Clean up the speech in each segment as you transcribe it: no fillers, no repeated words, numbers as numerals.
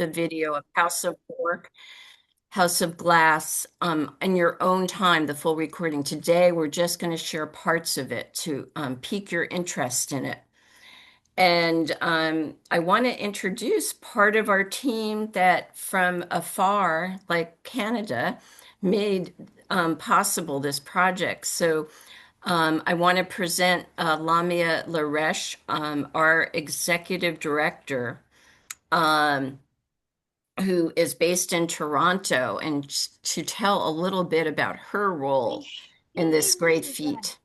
the video of House of Work, House of Glass, in your own time, the full recording. Today, we're just going to share parts of it to pique your interest in it. And I want to introduce part of our team that from afar, like Canada, made possible this project. So I want to present Lamia Laresh, our executive director, um, who is based in Toronto, and to tell a little bit about her role in this great feat.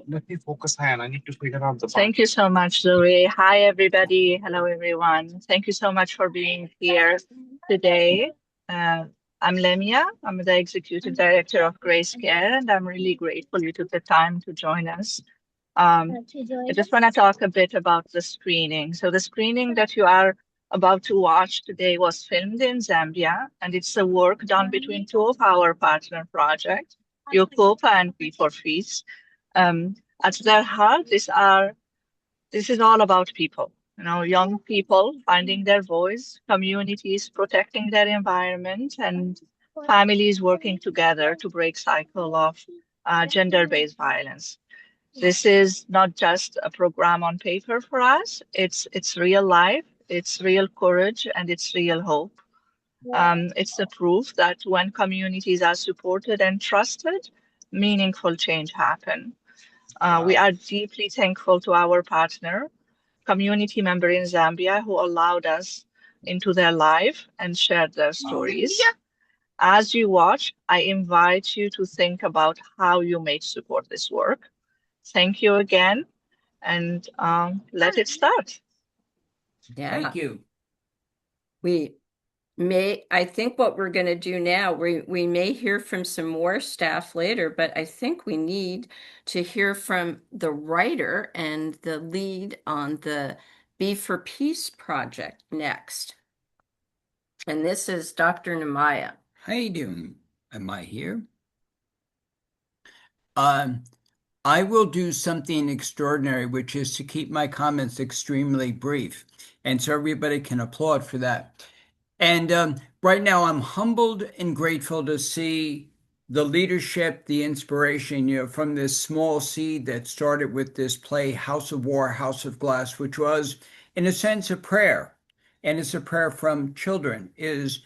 Let me focus, hand. I need to figure out the Thank you so much, Zoe. Hi, everybody. Hello, everyone. Thank you so much for being here today. I'm Lemia. I'm the Executive Director of Grace Care, and I'm really grateful you took the time to join us. I just want to talk a bit about the screening. So the screening that you are about to watch today was filmed in Zambia, and it's a work done between two of our partner projects, Yokopa and P4Feast. At their heart, this is all about people, young people finding their voice, communities protecting their environment, and families working together to break cycle of gender-based violence. This is not just a program on paper for us. It's real life, it's real courage, and it's real hope. It's the proof that when communities are supported and trusted, meaningful change happen. We are deeply thankful to our partner, community member in Zambia, who allowed us into their life and shared their stories. As you watch, I invite you to think about how you may support this work. Thank you again, and let it start. Yeah. Thank you. I think what we're going to do now, we may hear from some more staff later, but I think we need to hear from the writer and the lead on the Be4Peace project next. And this is Dr. Namaya. How you doing? Am I here? I will do something extraordinary, which is to keep my comments extremely brief, and so everybody can applaud for that. And right now, I'm humbled and grateful to see the leadership, the inspiration, from this small seed that started with this play, House of War, House of Glass, which was, in a sense, a prayer. And it's a prayer from children, is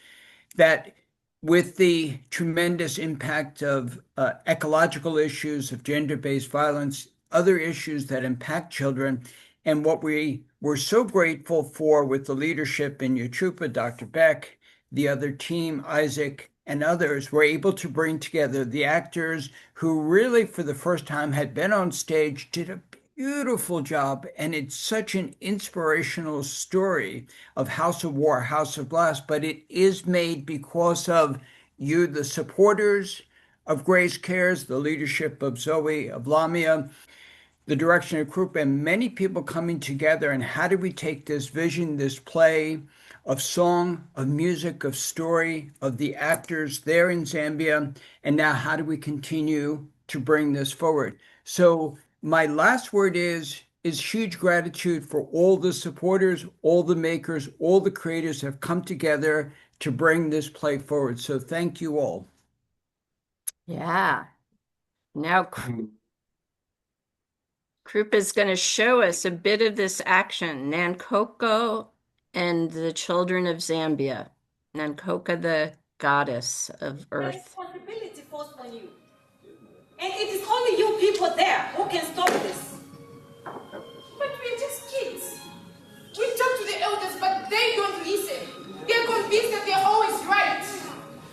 that with the tremendous impact of ecological issues, of gender-based violence, other issues that impact children, and what we were so grateful for with the leadership in Yochupa, Dr. Beck, the other team, Isaac, and others, were able to bring together the actors who really, for the first time, had been on stage, did a beautiful job. And it's such an inspirational story of House of War, House of Glass, but it is made because of you, the supporters of Grace Cares, the leadership of Zoe, of Lamia, the direction of Krupa, and many people coming together. And how do we take this vision, this play of song, of music, of story, of the actors there in Zambia, and now how do we continue to bring this forward? So my last word is huge gratitude for all the supporters, all the makers, all the creators have come together to bring this play forward. So thank you all. Yeah. Now, Krupa is going to show us a bit of this action. Nankoko and the children of Zambia. Nankoka, the goddess of earth. Responsibility falls on you. And it is only you people there who can stop this. But we're just kids. We talk to the elders, but they don't listen. They're convinced that they're always right.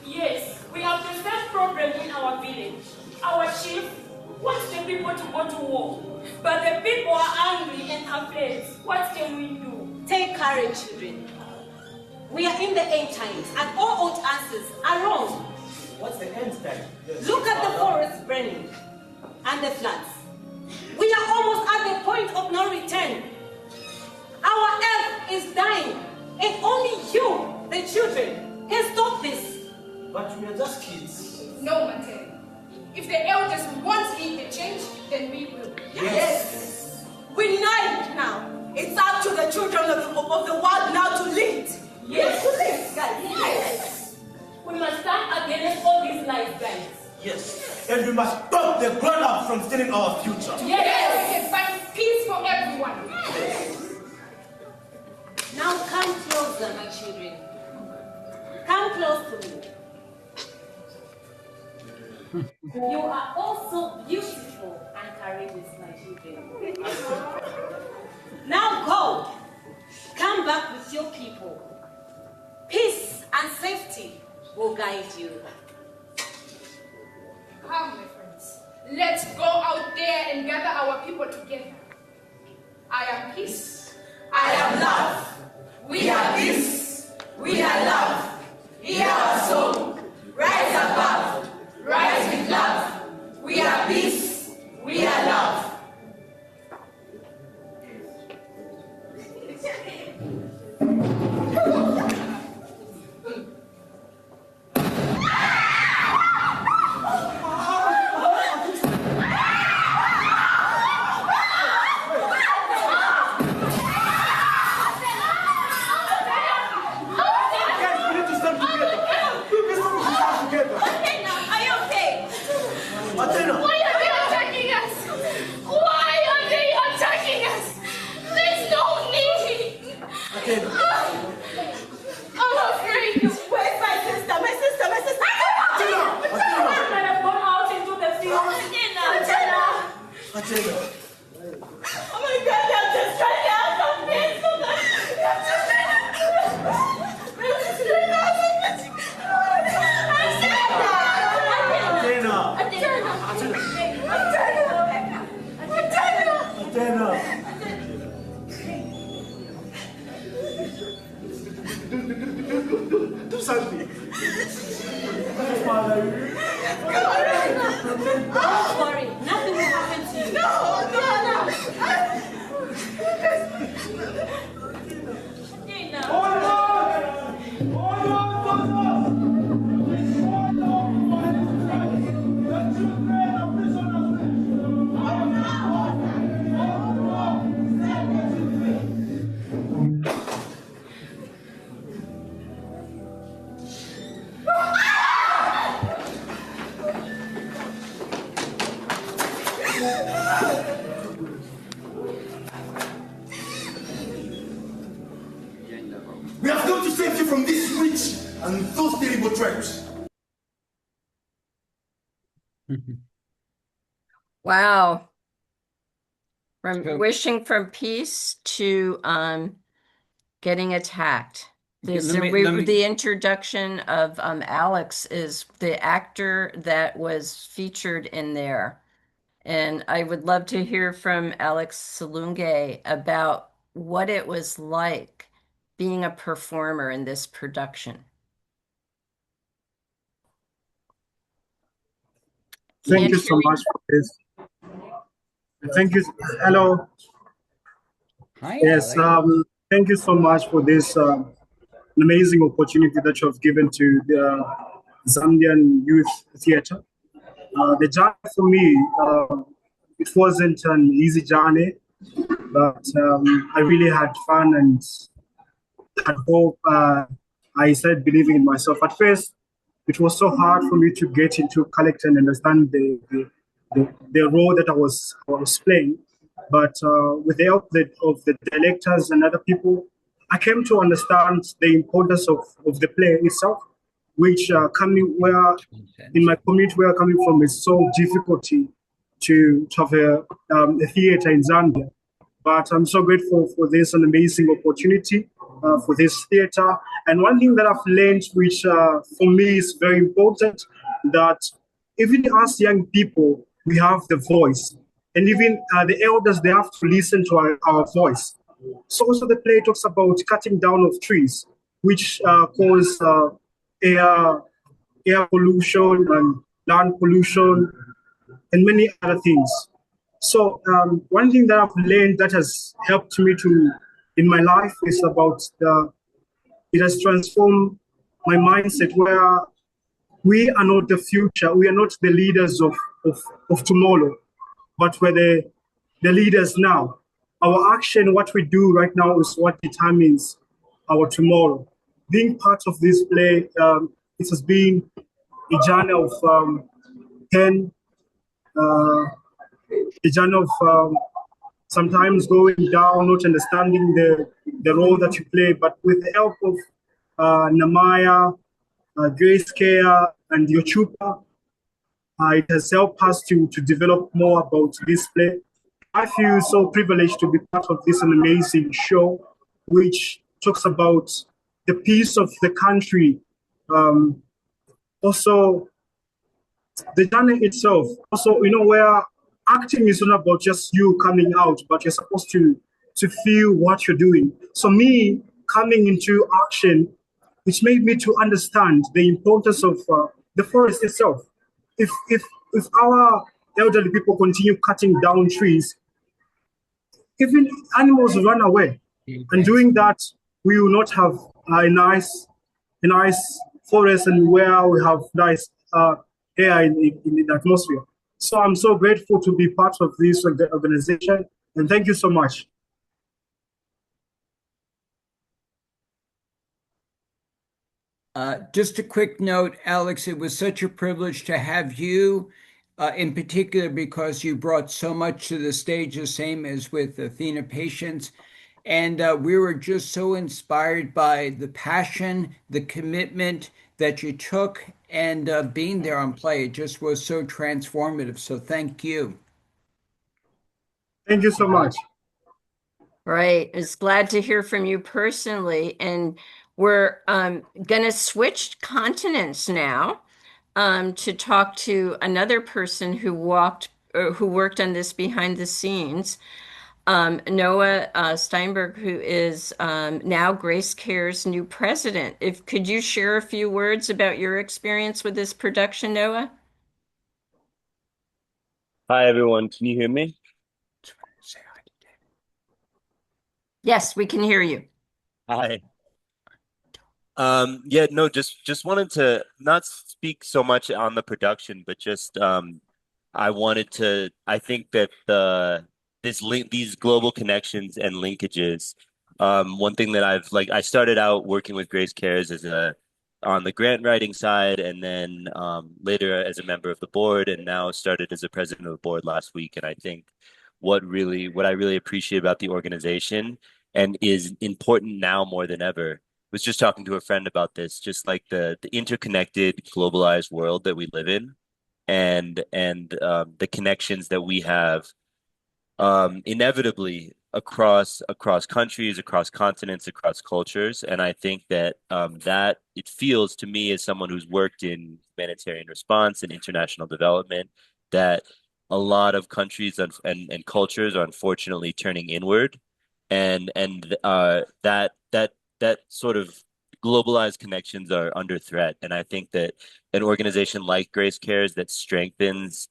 Yes, we have the same problem in our village. Our chief wants the people to go to war, but the people are angry and afraid. What can we do? Take courage, children. We are in the end times, and all old answers are wrong. What's the end time? Look at the forests burning and the floods. We are almost at the point of no return. Our earth is dying, and only you, the children, can stop this. But we are just kids. No, Mate. If the elders want to lead the change, then we will. Yes. We need now. It's up to the children of the world now to lead. Yes. and we must stop the grown-ups from stealing our future. Yes, we can find peace for everyone. Now come closer, my children. Come close to me. You are all so beautiful and courageous, my children. Now go. Come back with your people. Peace and safety will guide you. Come, my friends. Let's go out there and gather our people together. I am peace. I am love. We are peace. We are love. Hear our song. Rise above. Rise with love. We are peace. We are love. Do something. Don't worry, nothing will happen to you. We have come to save you from this witch and those terrible traps. Wow. From So- wishing for peace to getting attacked. Okay, This, let me- the introduction of Alex is the actor that was featured in there. And I would love to hear from Alex Salunge about what it was like being a performer in this production. Thank you so much for this. Thank you. Hello. Hi, Yes. Alex. Thank you so much for this amazing opportunity that you have given to the Zambian Youth Theatre. The journey for me, it wasn't an easy journey, but I really had fun and had hope. I started believing in myself. At first, it was so hard for me to get into character and understand the role that I was playing. But with the help of the directors and other people, I came to understand the importance of the play itself, which coming where in my community where I'm coming from is so difficult to have a theater in Zambia. But I'm so grateful for this an amazing opportunity for this theater. And one thing that I've learned, which for me is very important, that even us young people, we have the voice. And even the elders, they have to listen to our voice. So also the play talks about cutting down of trees, which cause air pollution and land pollution and many other things. So one thing that I've learned that has helped me in my life is about it has transformed my mindset where we are not the future, we are not the leaders of tomorrow, but we're the leaders now. Our action, what we do right now is what determines our tomorrow. Being part of this play, it has been a journey of 10 the journey of sometimes going down, not understanding the role that you play, but with the help of Namaya, Grace Care, and Yochupa, it has helped us to develop more about this play. I feel so privileged to be part of this amazing show, which talks about the peace of the country. Also, the journey itself. Also, where acting is not about just you coming out, but you're supposed to feel what you're doing. So me coming into action, which made me to understand the importance of the forest itself. If our elderly people continue cutting down trees, even animals will run away. And doing that, we will not have a nice forest and where we have nice air in the atmosphere. So I'm so grateful to be part of this organization, and thank you so much. Just a quick note, Alex, it was such a privilege to have you, in particular, because you brought so much to the stage, the same as with Athena Patience. And we were just so inspired by the passion, the commitment that you took, and being there on play. It just was so transformative. So thank you. Thank you so much. Right. It's glad to hear from you personally. And we're going to switch continents now to talk to another person who worked on this behind the scenes. Noah Steinberg, who is now Grace Care's new president. Could you share a few words about your experience with this production, Noah? Hi, everyone. Can you hear me? Yes, we can hear you. Hi. Yeah, no, just wanted to not speak so much on the production, but just I think that these global connections and linkages, one thing that I started out working with Grace Cares on the grant writing side, and then later as a member of the board, and now started as a president of the board last week. And I think what I really appreciate about the organization and is important now more than ever, was just talking to a friend about this, just like the interconnected, globalized world that we live in, and the connections that we have inevitably across countries, across continents, across cultures. And I think that that it feels to me, as someone who's worked in humanitarian response and international development, that a lot of countries and cultures are unfortunately turning inward, and that sort of globalized connections are under threat. And I think that an organization like Grace Cares that strengthens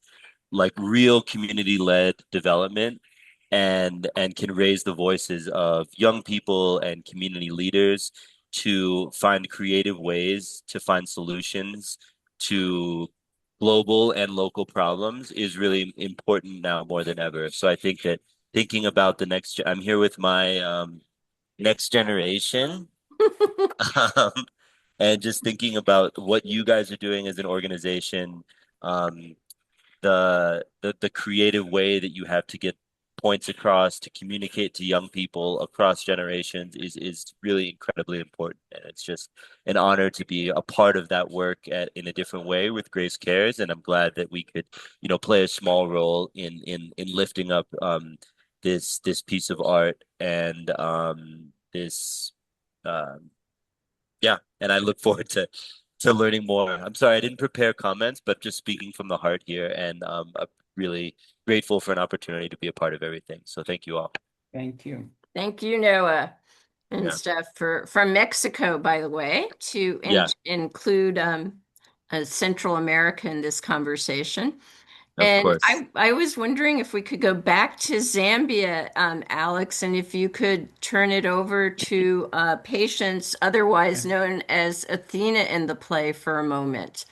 like real community-led development and can raise the voices of young people and community leaders to find creative ways to find solutions to global and local problems is really important now more than ever. So I think that thinking about I'm here with my next generation, um, and just thinking about what you guys are doing as an organization, the creative way that you have to get points across to communicate to young people across generations is really incredibly important. And it's just an honor to be a part of that work in a different way with Grace Cares. And I'm glad that we could, play a small role in lifting up this piece of art and this yeah. And I look forward to learning more. I'm sorry I didn't prepare comments, but just speaking from the heart here, and I'm really grateful for an opportunity to be a part of everything. So thank you all. Thank you. Thank you, Noah and Yeah. Steph, from Mexico, by the way, to include Central America in this conversation. Of And course. I was wondering if we could go back to Zambia, Alex, and if you could turn it over to Patience, otherwise known as Athena in the play, for a moment,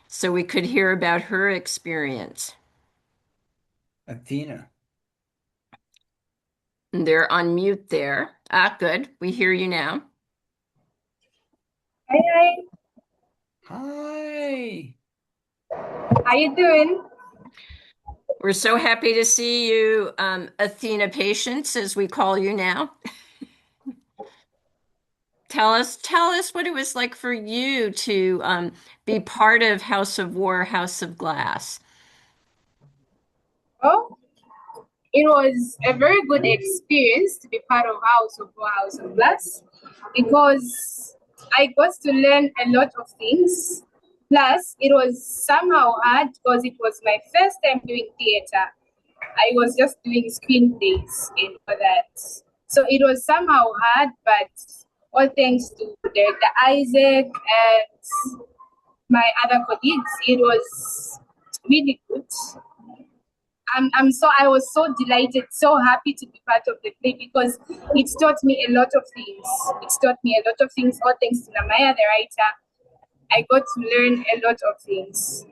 so we could hear about her experience. Athena. And they're on mute there. Good. We hear you now. Hi. Hi. How you doing? We're so happy to see you, Athena Patience, as we call you now. Tell us what it was like for you to be part of House of War, House of Glass. Oh, it was a very good experience to be part of House of War, House of Glass, because I got to learn a lot of things. Plus, it was somehow hard because it was my first time doing theater. I was just doing screenplays and all that. So it was somehow hard, but all thanks to Director Isaac and my other colleagues, it was really good. I was so delighted, so happy to be part of the play because it taught me a lot of things. It taught me a lot of things, all thanks to Namaya, the writer. I got to learn a lot of things.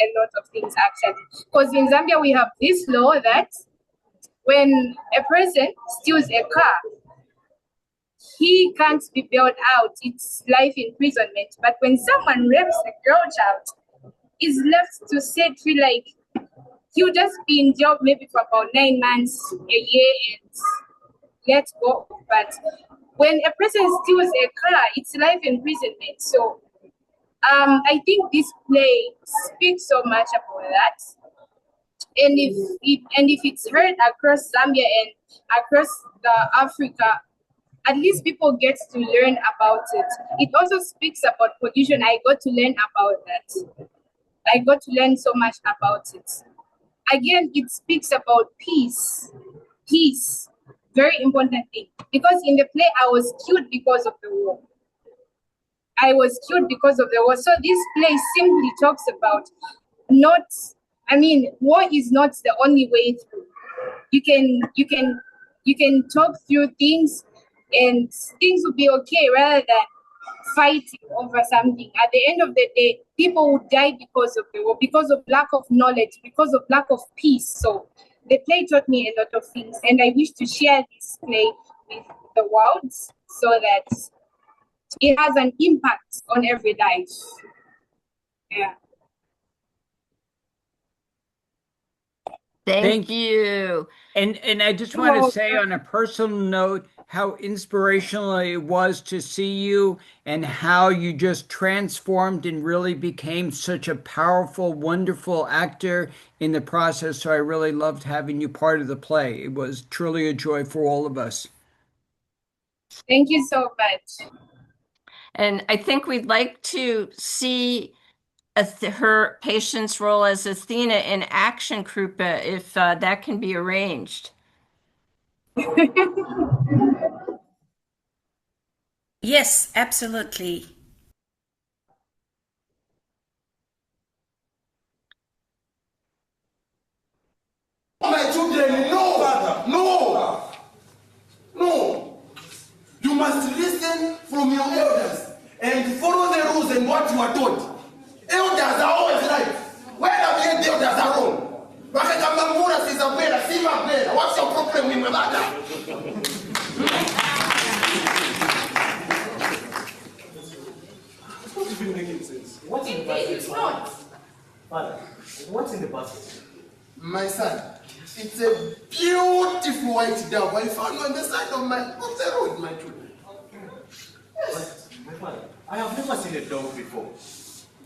A lot of things actually. Because in Zambia we have this law that when a person steals a car, he can't be bailed out. It's life imprisonment. But when someone rapes a girl child, is left to set free, like he'll just be in jail maybe for about 9 months, a year, and let go. But when a person steals a car, it's life imprisonment. So I think this play speaks so much about that. And if it's heard across Zambia and across Africa, at least people get to learn about it. It also speaks about pollution. I got to learn about that. I got to learn so much about it. Again, it speaks about peace. Peace, very important thing. Because in the play, I was killed because of the war. I was killed because of the war. So this play simply talks about war is not the only way through. You can talk through things and things will be okay rather than fighting over something. At the end of the day, people would die because of the war, because of lack of knowledge, because of lack of peace. So the play taught me a lot of things, and I wish to share this play with the world so that it has an impact on every life. Yeah. Thank you. And I just want to say on a personal note how inspirational it was to see you and how you just transformed and really became such a powerful, wonderful actor in the process. So I really loved having you part of the play. It was truly a joy for all of us. Thank you so much. And I think we'd like to see her Patience role as Athena in Action Krupa, if that can be arranged. Yes, absolutely. My children, no, Father, no, no. You must listen from your elders and follow the rules and what you are taught. Elders are always right. Where have you the elders are wrong? What's your problem with my mother? It's not even making sense. What's in the basket? It's not. Father, what's in the basket? My son, it's a beautiful white dove I found on the side of the road, my children. Yes. My father, I have never seen a dog before.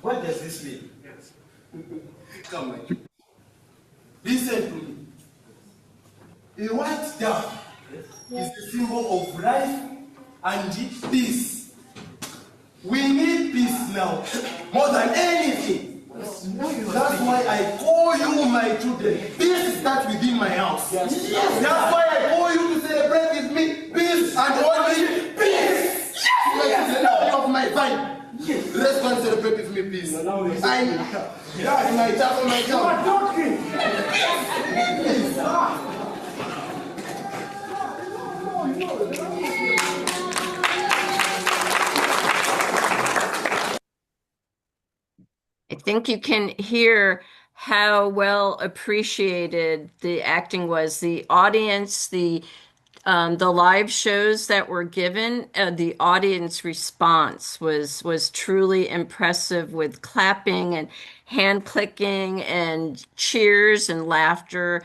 What does this mean? Yes. Come, my children. Listen to me. A white dove is the symbol of life and peace. We need peace now, more than anything. That's why I call you my children. Peace starts within my house. Yes. That's why I call you to celebrate with me. Peace and only peace. Yes. You are the of my vine. Yes. Let's go and celebrate with me, please. My child. You are talking. I think you can hear how well appreciated the acting was. The audience, the the live shows that were given, the audience response was truly impressive with clapping and hand clicking and cheers and laughter.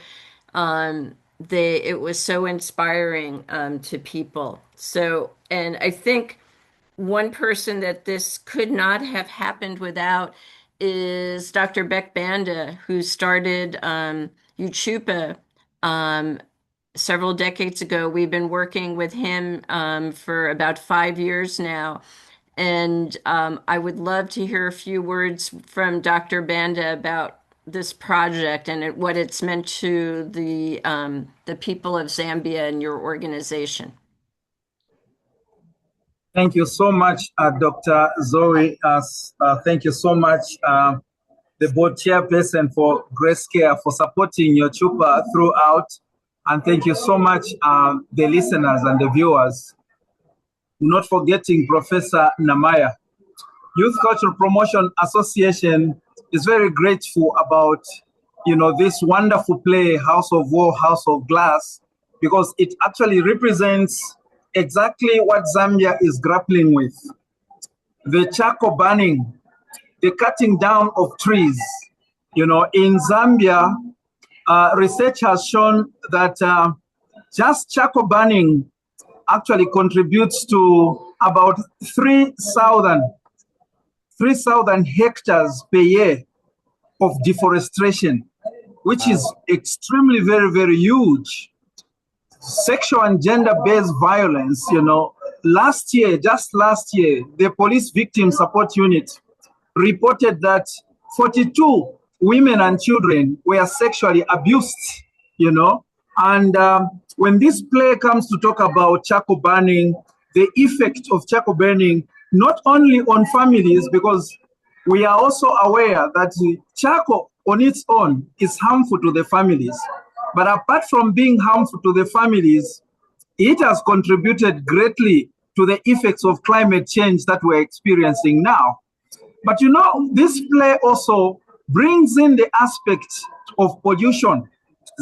It was so inspiring to people. So, and I think one person that this could not have happened without is Dr. Beck Banda, who started Uchupa several decades ago. We've been working with him for about 5 years now. And I would love to hear a few words from Dr. Banda about this project and what it's meant to the people of Zambia and your organization. Thank you so much, Dr. Zoe. Thank you so much, the board chairperson for Grace Care, for supporting your Chupa throughout. And thank you so much, the listeners and the viewers. Not forgetting Professor Namaya. Youth Cultural Promotion Association is very grateful about, this wonderful play, House of War, House of Glass, because it actually represents exactly what Zambia is grappling with. The charcoal burning, the cutting down of trees. In Zambia, research has shown that just charcoal burning actually contributes to about 3,000 hectares per year of deforestation, which is extremely, very, very huge. Sexual and gender-based violence, just last year, the Police Victim Support Unit reported that 42 women and children were sexually abused, and when this play comes to talk about charcoal burning, the effect of charcoal burning, not only on families, because we are also aware that charcoal on its own is harmful to the families. But apart from being harmful to the families, it has contributed greatly to the effects of climate change that we're experiencing now. But this play also brings in the aspect of pollution.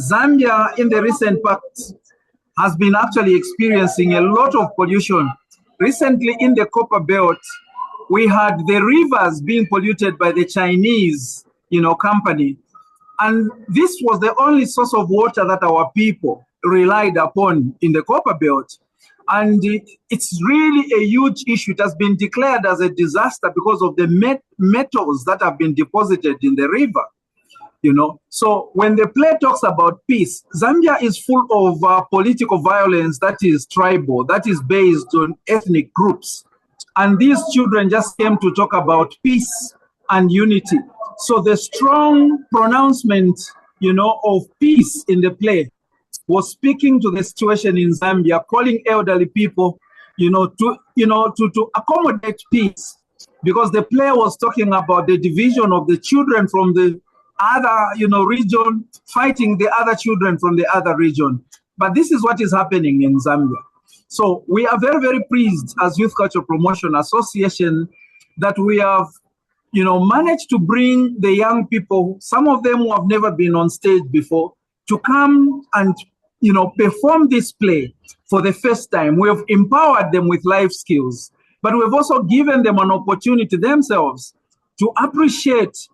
Zambia, in the recent past, has been actually experiencing a lot of pollution. Recently, in the Copper Belt, we had the rivers being polluted by the Chinese, company. And this was the only source of water that our people relied upon in the Copper Belt. And it's really a huge issue. It has been declared as a disaster because of the metals that have been deposited in the river. So when the play talks about peace, Zambia is full of political violence that is tribal, that is based on ethnic groups. And these children just came to talk about peace and unity. So the strong pronouncement, of peace in the play was speaking to the situation in Zambia, calling elderly people, to accommodate peace, because the play was talking about the division of the children from the other, region, fighting the other children from the other region. But this is what is happening in Zambia. So we are very, very pleased as Youth Culture Promotion Association that we have, managed to bring the young people, some of them who have never been on stage before, to come and, perform this play for the first time. We have empowered them with life skills, but we've also given them an opportunity themselves to appreciate,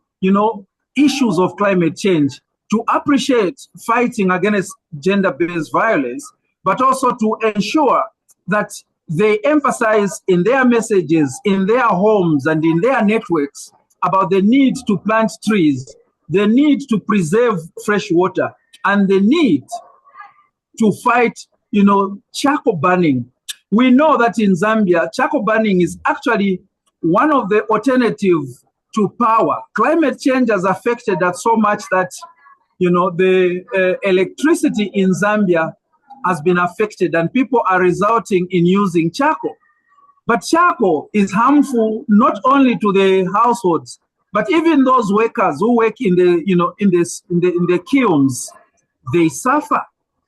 issues of climate change, to appreciate fighting against gender-based violence, but also to ensure that they emphasize in their messages, in their homes and in their networks about the need to plant trees, the need to preserve fresh water, and the need to fight, charcoal burning. We know that in Zambia, charcoal burning is actually one of the alternatives to power. Climate change has affected us so much that, the electricity in Zambia has been affected and people are resulting in using charcoal. But charcoal is harmful not only to the households, but even those workers who work in the, in the kilns, they suffer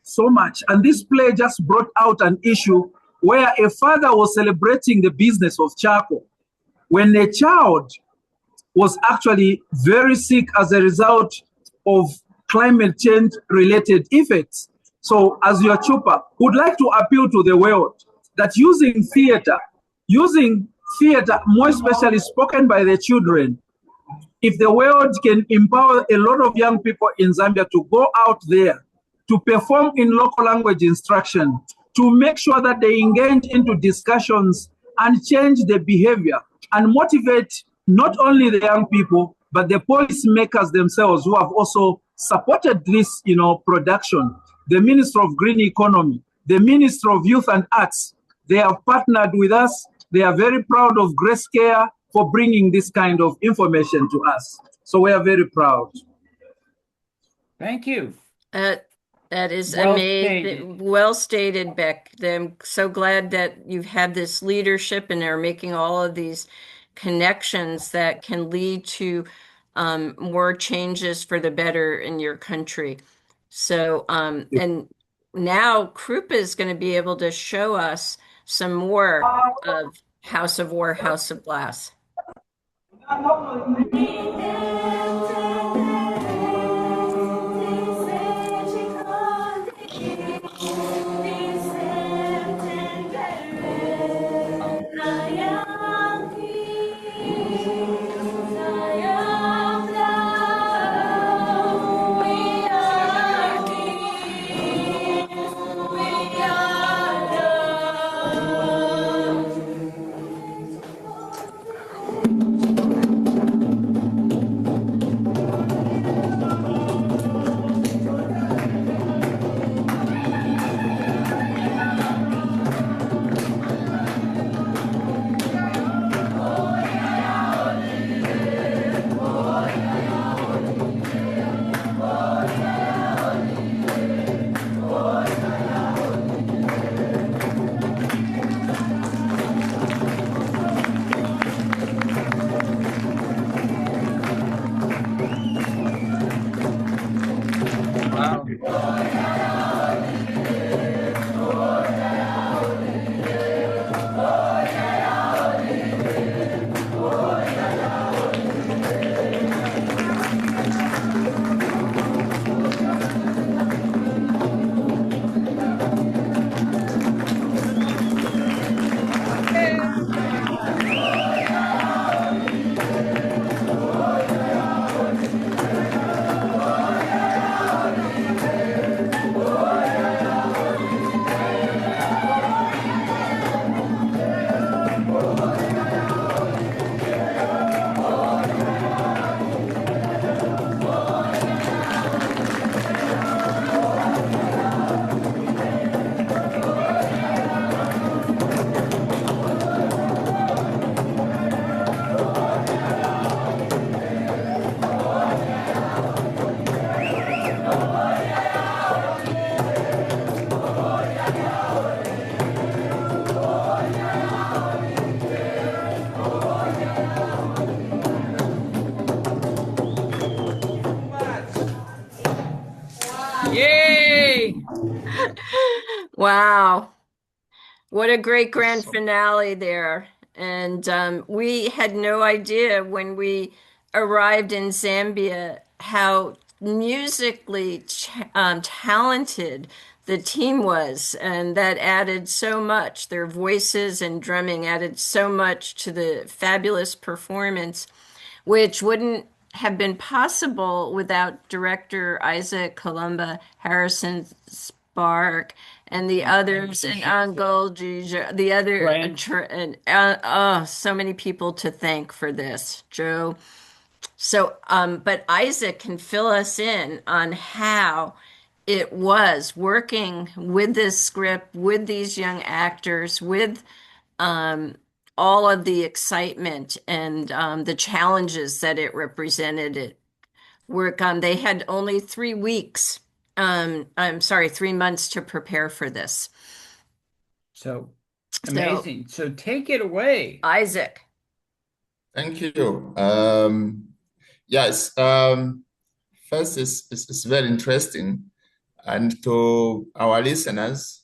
so much. And this play just brought out an issue where a father was celebrating the business of charcoal when a child was actually very sick as a result of climate change related effects. So as your chupa, would like to appeal to the world that using theater, more especially spoken by the children, if the world can empower a lot of young people in Zambia to go out there, to perform in local language instruction, to make sure that they engage into discussions and change the behavior and motivate not only the young people, but the policymakers themselves who have also supported this, production. The Minister of Green Economy, the Minister of Youth and Arts, they have partnered with us. They are very proud of Grace Care for bringing this kind of information to us. So we are very proud. Thank you. That is Well amazing. stated. Well stated, Beck. I'm so glad that you've had this leadership and are making all of these connections that can lead to more changes for the better in your country. So, and now Krupa is going to be able to show us some more of House of War, House of Glass. Yay! Wow. What a great grand finale there. And we had no idea when we arrived in Zambia how musically talented the team was. And that added so much. Their voices and drumming added so much to the fabulous performance, which wouldn't have been possible without director Isaac Columba, Harrison Spark, and the others, and Angol, the other, and so many people to thank for this, Joe. So, but Isaac can fill us in on how it was working with this script, with these young actors, with all of the excitement and the challenges that it represented. They had only 3 weeks. 3 months to prepare for this. So amazing. So take it away, Isaac. Thank you. Yes. First, it's very interesting, and to our listeners,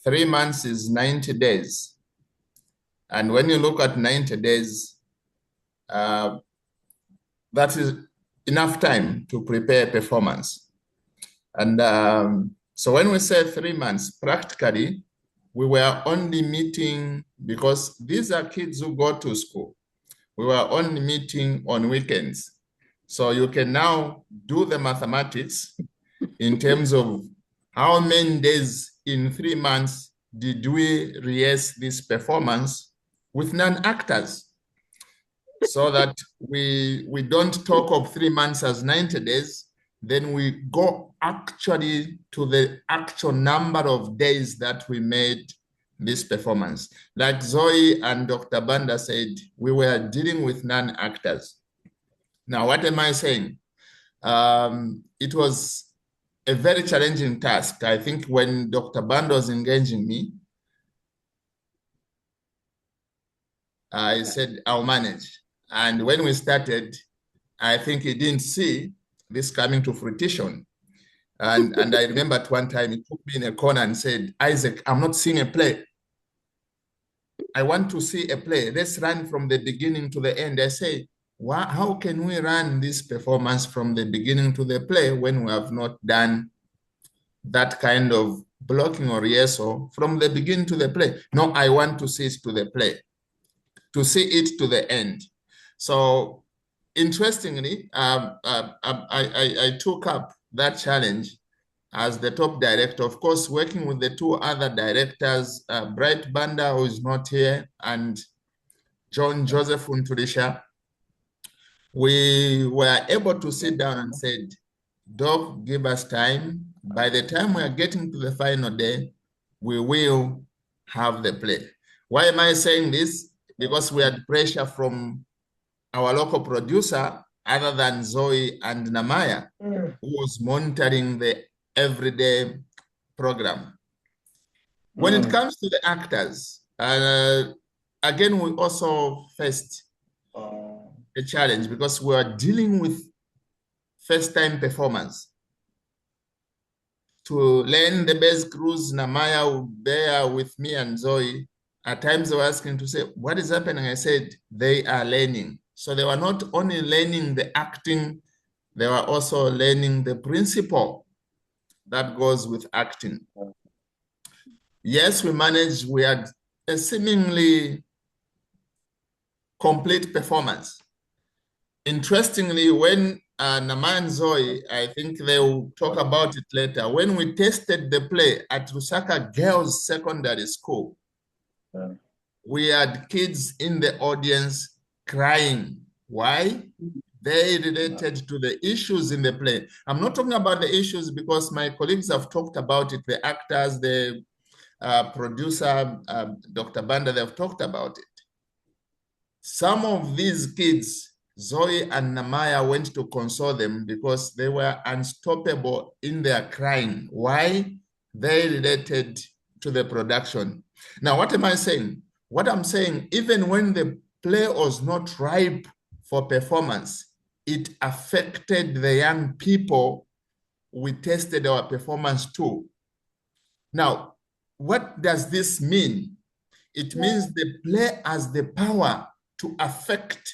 3 months is 90 days. And when you look at 90 days, that is enough time to prepare performance. And So when we say 3 months, practically, we were only meeting, because these are kids who go to school, we were only meeting on weekends. So you can now do the mathematics in terms of how many days in 3 months did we rehearse this performance with non-actors, so that we don't talk of 3 months as 90 days, then we go actually to the actual number of days that we made this performance. Like Zoe and Dr. Banda said, we were dealing with non-actors. Now, what am I saying? It was a very challenging task. I think when Dr. Banda was engaging me, I said, I'll manage. And when we started, I think he didn't see this coming to fruition. And I remember at one time he took me in a corner and said, Isaac, I'm not seeing a play. I want to see a play. Let's run from the beginning to the end. I say, how can we run this performance from the beginning to the play when we have not done that kind of blocking or rehearsal from the beginning to the play? No, I want to see it to the play, to see it to the end. So interestingly, I took up that challenge as the top director, of course, working with the 2 other directors, Bright Banda, who is not here, and John Joseph Untulisha. We were able to sit down and said, Doc, give us time. By the time we are getting to the final day, we will have the play. Why am I saying this? Because we had pressure from our local producer, other than Zoe and Namaya, who was monitoring the everyday program. When it comes to the actors, again, we also faced a challenge because we are dealing with first-time performance. To learn the basic rules, Namaya will bear with me and Zoe. At times they were asking to say, what is happening? I said, they are learning. So they were not only learning the acting, they were also learning the principle that goes with acting. Yes, we had a seemingly complete performance. Interestingly, when Namaya and Zoe, I think they will talk about it later, when we tested the play at Lusaka Girls Secondary School, we had kids in the audience crying. Why? They related to the issues in the play. I'm not talking about the issues because my colleagues have talked about it, the actors, the producer, Dr. Banda, they have talked about it. Some of these kids, Zoe and Namaya, went to console them because they were unstoppable in their crying. Why? They related to the production. Now, what am I saying? What I'm saying, even when the play was not ripe for performance, it affected the young people we tested our performance too. Now, what does this mean? It means the play has the power to affect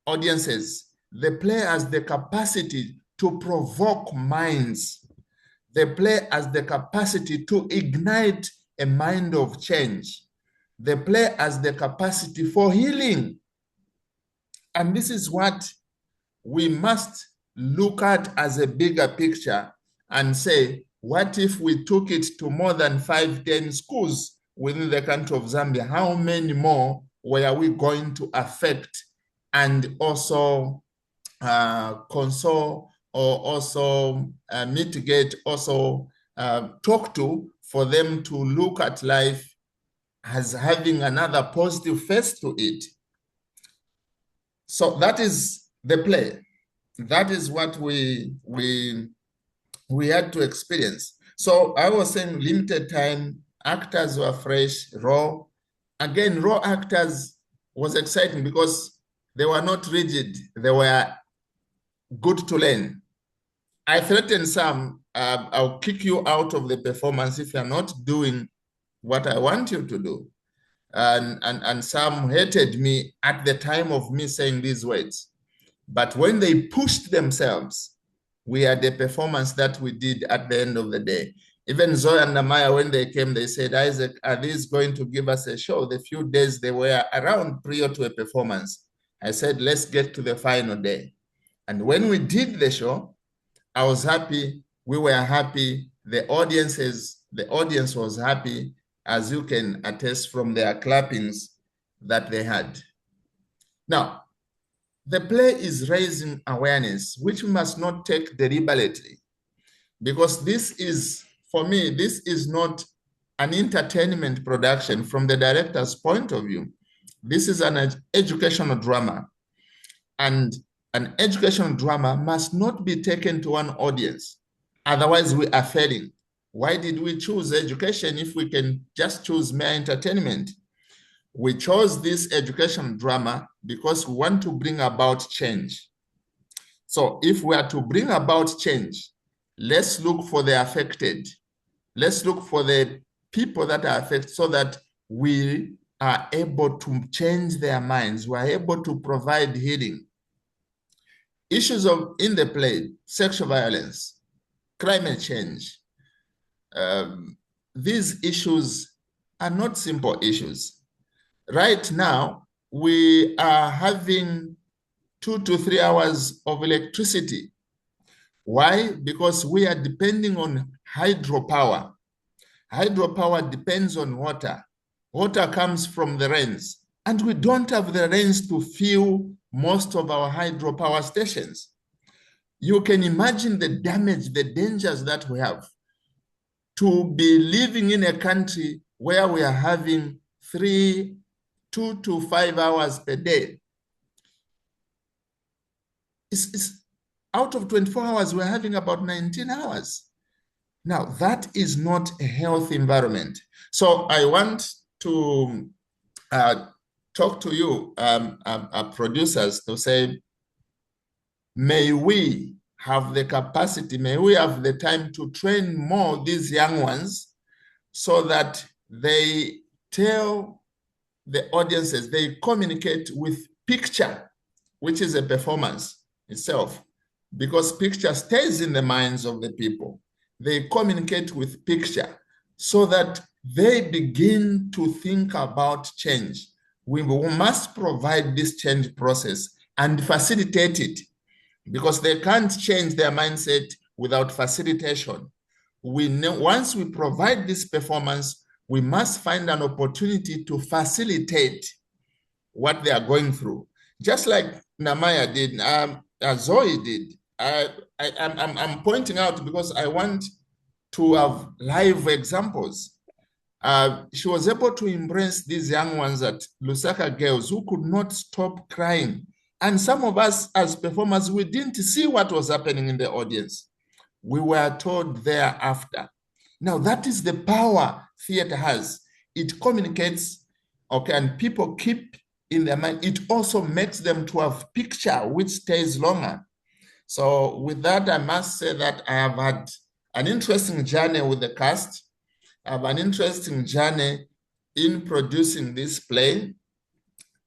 audiences. The play has the capacity to provoke minds. The play has the capacity to ignite a mind of change. The play has the capacity for healing. And this is what we must look at as a bigger picture and say, what if we took it to more than 5-10 schools within the country of Zambia? How many more were we going to affect and also console or also mitigate, also talk to, for them to look at life as having another positive face to it? So that is the play. That is what we had to experience. So I was saying limited time, actors were fresh, raw. Again, raw actors was exciting because they were not rigid. They were good to learn. I threatened some, I'll kick you out of the performance if you're not doing what I want you to do. And some hated me at the time of me saying these words. But when they pushed themselves we had a performance that we did at the end of the day. Even Zoe and Namaya, when they came, they said, Isaac, are these going to give us a show? The few days they were around prior to a performance. I said, let's get to the final day. And when we did the show, I was happy. We were happy. The audience was happy, as you can attest from their clappings that they had. Now, the play is raising awareness, which we must not take deliberately, because this is, for me, this is not an entertainment production from the director's point of view. This is an educational drama, and an educational drama must not be taken to one audience. Otherwise, we are failing. Why did we choose education if we can just choose mere entertainment? We chose this education drama because we want to bring about change. So if we are to bring about change, let's look for the affected. Let's look for the people that are affected so that we are able to change their minds. We are able to provide healing. Issues in the play, sexual violence, climate change. These issues are not simple issues. Right now, we are having 2 to 3 hours of electricity. Why? Because we are depending on hydropower. Hydropower depends on water. Water comes from the rains, and we don't have the rains to fuel most of our hydropower stations. You can imagine the damage, the dangers that we have to be living in a country where we are having 2 to 5 hours per day. It's out of 24 hours, we're having about 19 hours. Now, that is not a healthy environment. So I want to talk to you, producers, to say, may we have the capacity, may we have the time to train more these young ones so that they tell the audiences, they communicate with picture, which is a performance itself, because picture stays in the minds of the people. They communicate with picture so that they begin to think about change. We must provide this change process and facilitate it, because they can't change their mindset without facilitation. We know once we provide this performance, we must find an opportunity to facilitate what they are going through. Just like Namaya did, Zoe did. I'm pointing out because I want to have live examples. She was able to embrace these young ones at Lusaka Girls who could not stop crying. And some of us as performers, we didn't see what was happening in the audience. We were told thereafter. Now, that is the power theater has. It communicates, okay, and people keep in their mind. It also makes them to have picture which stays longer. So with that, I must say that I have had an interesting journey with the cast. I have an interesting journey in producing this play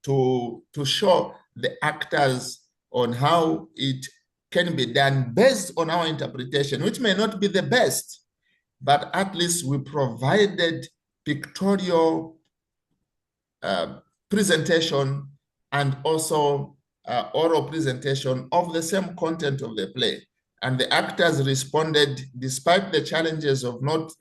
to show the actors on how it can be done based on our interpretation, which may not be the best, but at least we provided pictorial presentation and also oral presentation of the same content of the play. And the actors responded despite the challenges of not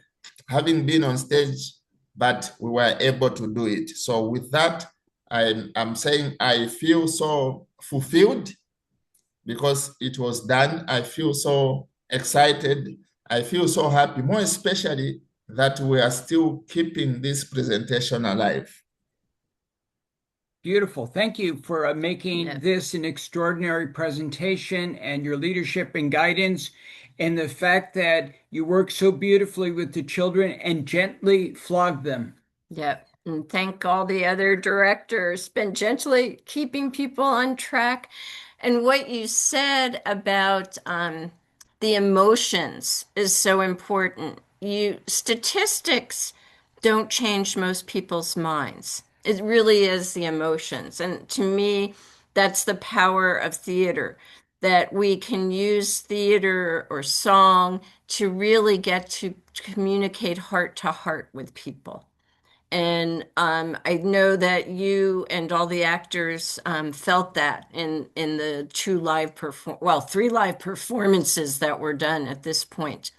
having been on stage, but we were able to do it. So with that, I'm saying I feel so fulfilled because it was done. I feel so excited. I feel so happy, more especially that we are still keeping this presentation alive. Beautiful. Thank you for making this an extraordinary presentation, and your leadership and guidance, and the fact that you work so beautifully with the children and gently flog them. Yep. And thank all the other directors, been gently keeping people on track. And what you said about the emotions is so important. Statistics don't change most people's minds. It really is the emotions. And to me, that's the power of theater. that we can use theater or song to really get to communicate heart to heart with people. And I know that you and all the actors felt that in the three live performances that were done at this point.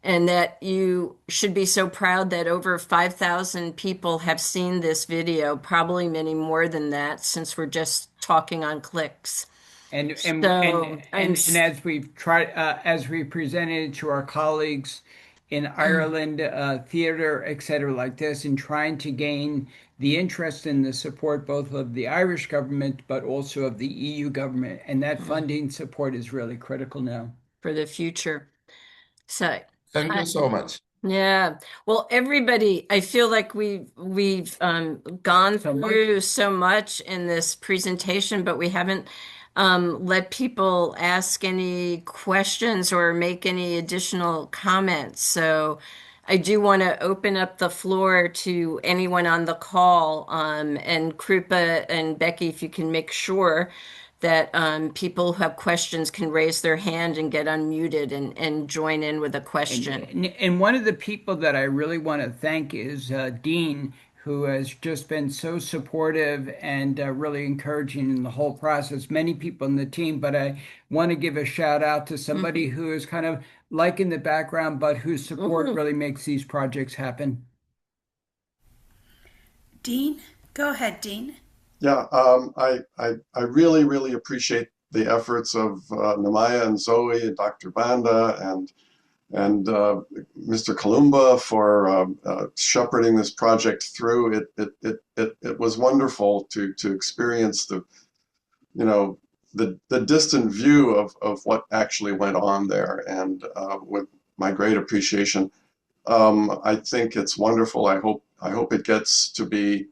And that you should be so proud that over 5,000 people have seen this video, probably many more than that, since we're just talking on clicks. And So as we've tried, as we presented it to our colleagues in Ireland, theater, et cetera, like this, and trying to gain the interest and the support both of the Irish government, but also of the EU government. And that funding support is really critical now. For the future. So Thank you so much. yeah. Well, everybody, I feel like we've gone through so much in this presentation, but we haven't let people ask any questions or make any additional comments. So I do want to open up the floor to anyone on the call, and Krupa and Becky, if you can make sure that people who have questions can raise their hand and get unmuted and join in with a question. And one of the people that I really want to thank is Dean, who has just been so supportive and really encouraging in the whole process. Many people in the team, but I want to give a shout out to somebody who is kind of like in the background, but whose support really makes these projects happen. Dean, go ahead, Dean. Yeah, I really, really appreciate the efforts of Namaya and Zoe and Dr. Banda and Mr. Kalumba for shepherding this project through. It was wonderful to experience the distant view of what actually went on there, and with my great appreciation. I think it's wonderful. I hope it gets to be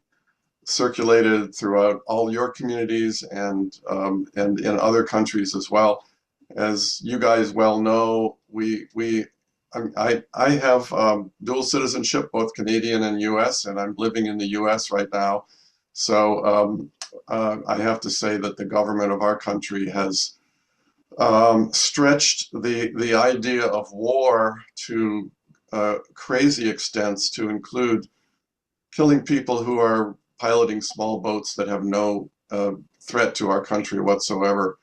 circulated throughout all your communities and in other countries as well. As you guys well know, I have dual citizenship, both Canadian and U.S., and I'm living in the U.S. right now. So I have to say that the government of our country has stretched the idea of war to crazy extents, to include killing people who are piloting small boats that have no threat to our country whatsoever.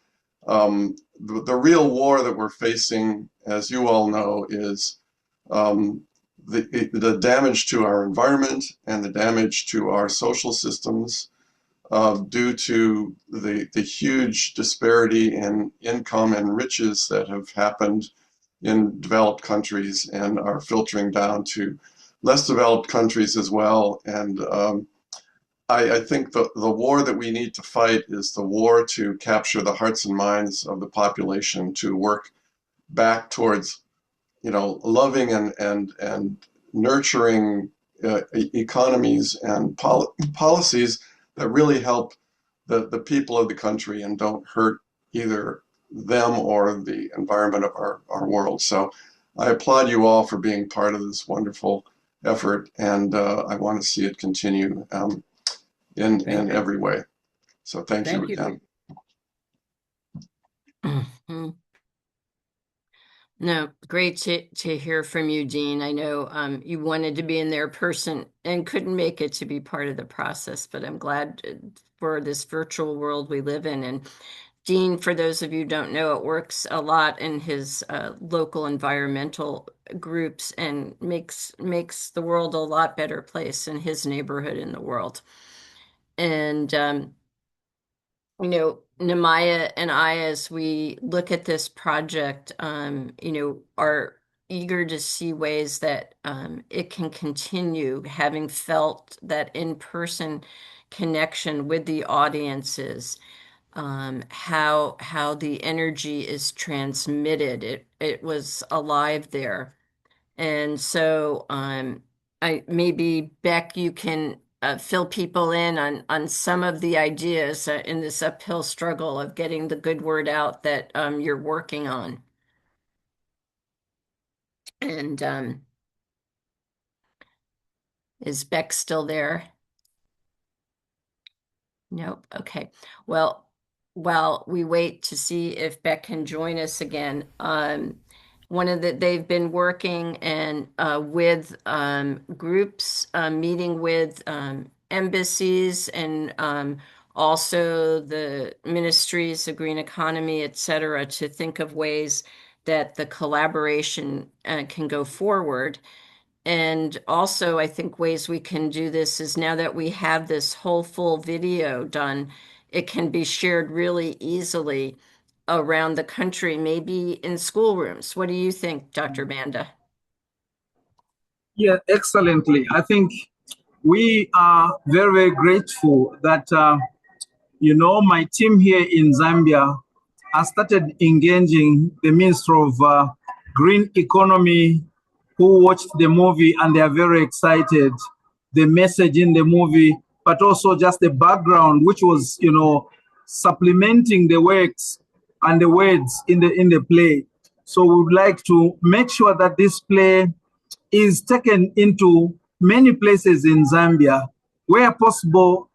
The real war that we're facing, as you all know, is the damage to our environment and the damage to our social systems due to the huge disparity in income and riches that have happened in developed countries and are filtering down to less developed countries as well. And I think the war that we need to fight is the war to capture the hearts and minds of the population, to work back towards, loving and nurturing economies and policies that really help the people of the country and don't hurt either them or the environment of our world. So I applaud you all for being part of this wonderful effort, and I want to see it continue in every way. So thank you again. No, great to hear from you, Dean. I know you wanted to be in there person and couldn't make it to be part of the process, but I'm glad for this virtual world we live in. And Dean, for those of you who don't know, it works a lot in his local environmental groups and makes the world a lot better place in his neighborhood in the world. And Namaya and I, as we look at this project, are eager to see ways that it can continue, having felt that in-person connection with the audiences, how the energy is transmitted. It was alive there. And so maybe Beck, you can fill people in on some of the ideas in this uphill struggle of getting the good word out that you're working on. And is Beck still there? Nope. Okay. Well, while we wait to see if Beck can join us again. They've been working and with groups, meeting with embassies and also the ministries of green economy, et cetera, to think of ways that the collaboration can go forward. And also, I think ways we can do this is now that we have this whole full video done, it can be shared really easily around the country, maybe in schoolrooms. What do you think, Dr. Banda? Yeah, excellently. I think we are very, very grateful that, my team here in Zambia has started engaging the Minister of Green Economy, who watched the movie and they are very excited. The message in the movie, but also just the background, which was, supplementing the words and the words in the play. So we would like to make sure that this play is taken into many places in Zambia, where possible,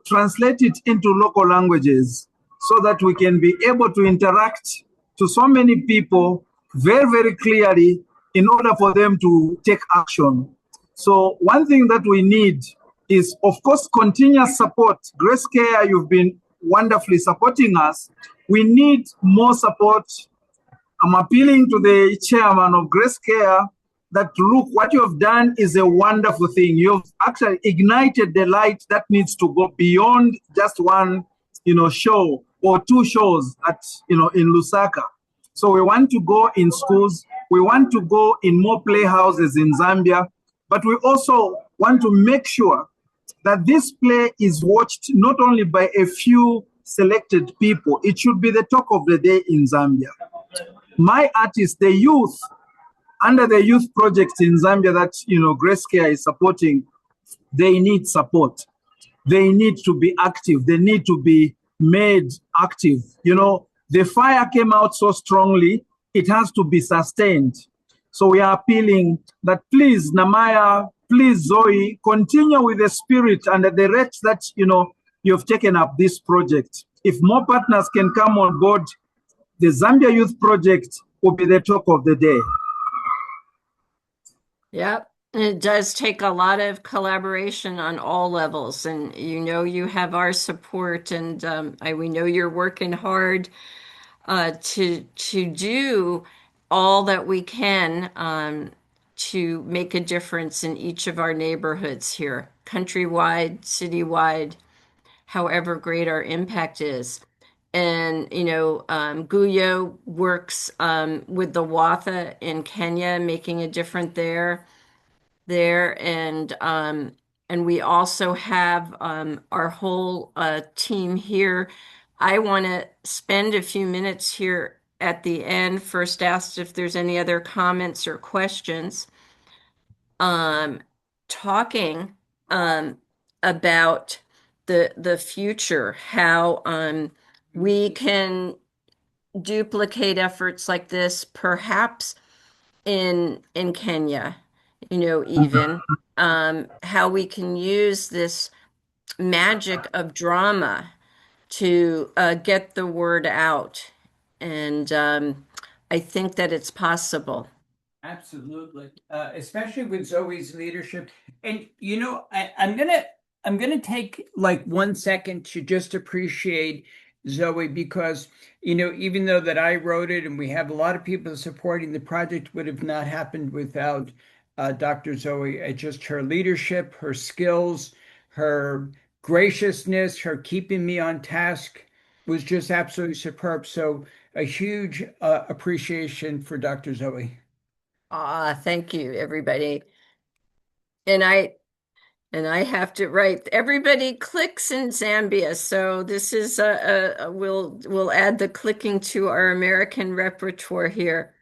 translate it into local languages so that we can be able to interact to so many people very, very clearly in order for them to take action. So one thing that we need is, of course, continuous support. Grace Care, you've been wonderfully supporting us. We need more support. I'm appealing to the chairman of Grace Care that, look, what you have done is a wonderful thing. You've actually ignited the light that needs to go beyond just one, show or two shows at, in Lusaka. So we want to go in schools. We want to go in more playhouses in Zambia, but we also want to make sure that this play is watched not only by a few selected people. It should be the talk of the day in Zambia. My artists, the youth, under the youth project in Zambia that, Grace Care is supporting, they need support. They need to be active. They need to be made active. The fire came out so strongly, it has to be sustained. So we are appealing that please, Namaya, please, Zoe, continue with the spirit and at the rate that, you've taken up this project. If more partners can come on board, the Zambia Youth Project will be the talk of the day. Yep. It does take a lot of collaboration on all levels, and you have our support, and we know you're working hard to do all that we can to make a difference in each of our neighborhoods here, countrywide, citywide, however great our impact is. And, Guyo works with the Watha in Kenya, making a difference there. And we also have our whole team here. I want to spend a few minutes here at the end, first asked if there's any other comments or questions, talking about the future, how we can duplicate efforts like this, perhaps in Kenya, even how we can use this magic of drama to get the word out. And I think that it's possible. Absolutely, especially with Zoe's leadership. And I'm gonna take like 1 second to just appreciate Zoe, because even though that I wrote it and we have a lot of people supporting, the project would have not happened without Dr. Zoe. Just her leadership, her skills, her graciousness, her keeping me on task was just absolutely superb. So a huge appreciation for Dr. Zoe. Thank you, everybody. And I have to write, everybody clicks in Zambia. So this is we'll add the clicking to our American repertoire here.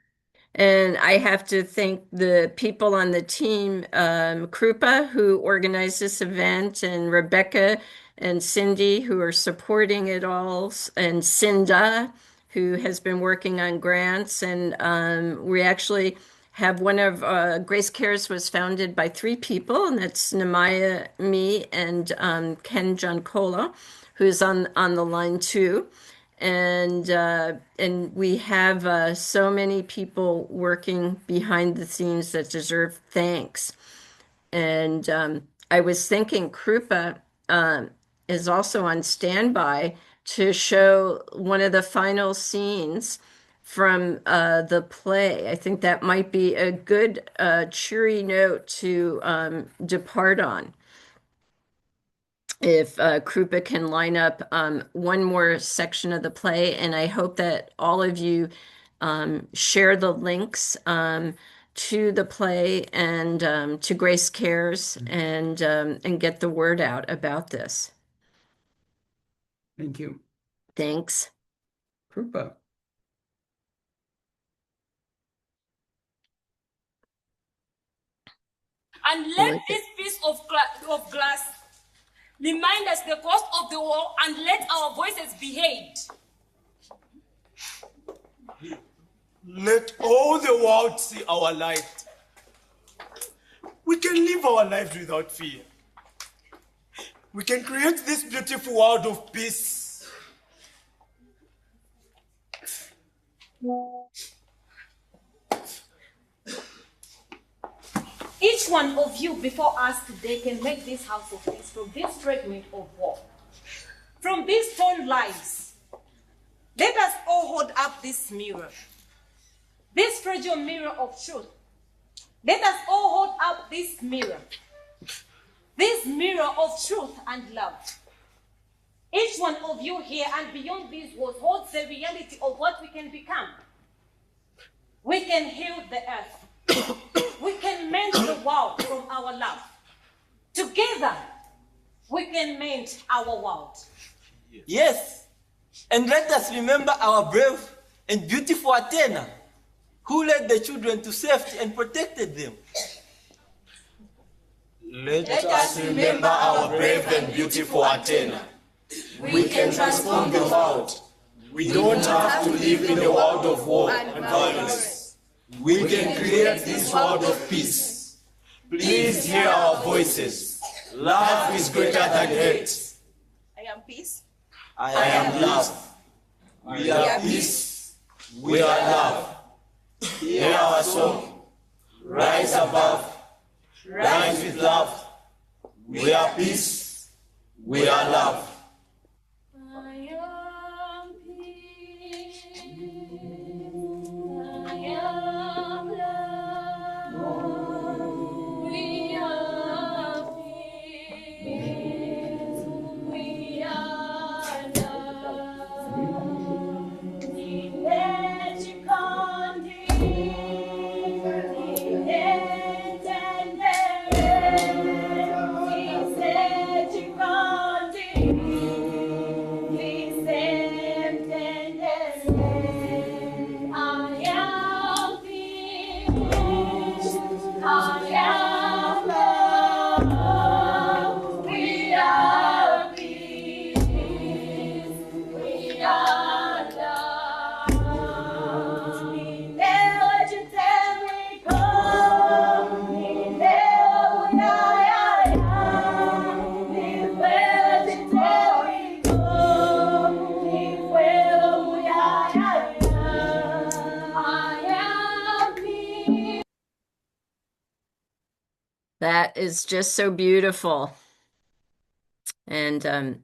And I have to thank the people on the team, Krupa, who organized this event, and Rebecca and Cindy, who are supporting it all, and Cinda, who has been working on grants. And we actually have one of Grace Cares was founded by 3 people, and that's Namaya, me, and Ken Giancola, who's on the line too. And we have so many people working behind the scenes that deserve thanks. And I was thinking Krupa is also on standby to show one of the final scenes from the play. I think that might be a good cheery note to depart on. If Krupa can line up one more section of the play, and I hope that all of you share the links to the play and to Grace Cares and get the word out about this. Thank you. Thanks. Krupa. And let this piece of glass remind us the cost of the war, and let our voices be heard. Let all the world see our light. We can live our lives without fear. We can create this beautiful world of peace. Each one of you before us today can make this house of peace from this fragment of war, from these torn lives. Let us all hold up this mirror, this fragile mirror of truth. Let us all hold up this mirror of truth and love. Each one of you here and beyond these walls holds the reality of what we can become. We can heal the earth. We can mend the world from our love. Together, we can mend our world. Yes, and let us remember our brave and beautiful Athena, who led the children to safety and protected them. Let us remember our brave and beautiful Athena. We can transform the world. We don't have to live in a world of war and violence. We can create this world of peace. Please hear our voices. Love is greater than hate. I am peace. I am love. We are peace. We are love. Hear our song. Rise above. Rise with love. We are peace. We are love. That is just so beautiful. And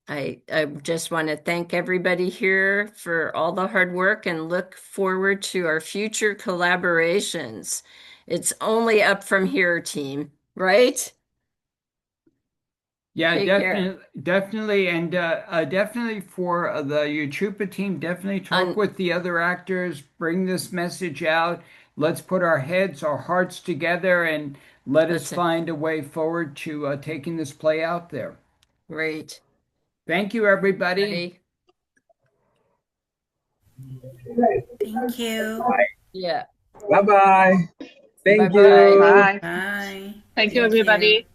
I just want to thank everybody here for all the hard work and look forward to our future collaborations. It's only up from here, team, right? Yeah, Take care. definitely, and definitely for the Yuchupa team, definitely talk with the other actors, bring this message out. Let's put our heads, our hearts together, and let us find a way forward to taking this play out there. Great. Thank you, everybody. Thank you. Yeah. Bye-bye. Thank Bye-bye. you. Bye. Bye. Thank you, everybody.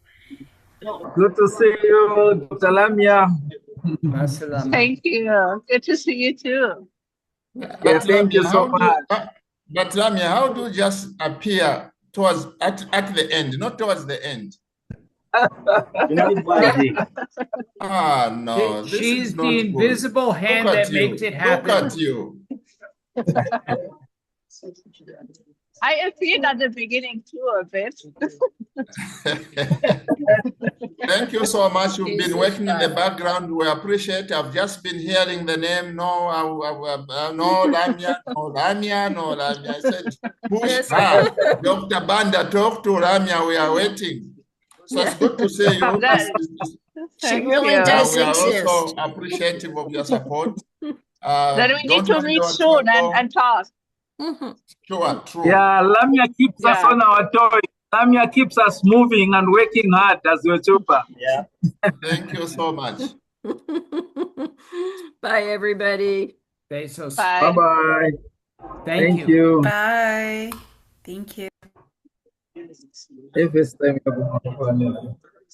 Good to see you, Dr. Lamia. Thank you. Good to see you too. Yeah, thank you so much. But Lamia, how do you just appear towards at the end, not towards the end? Ah, no. This She's is not the good. invisible hand Look at that you. makes it happen. Look at you. I appeared at the beginning too a bit. Thank you so much. You've been working in the background. We appreciate. I've just been hearing the name. No, no, Lamia, no, Lamia, no, Lamia. I said, push her. Dr. Banda, talk to Lamia. We are waiting. So it's good to see you. She really does We are exist. also appreciative of your support. Then we need Don't to mind meet our soon trouble. and talk. Sure, true. Yeah, Lamia keeps us on our toes. Lamia keeps us moving and working hard as YouTuber. Yeah. Thank you so much. Bye, everybody. Besos. Bye. Bye-bye. Thank you. Bye. Thank you. If it's time,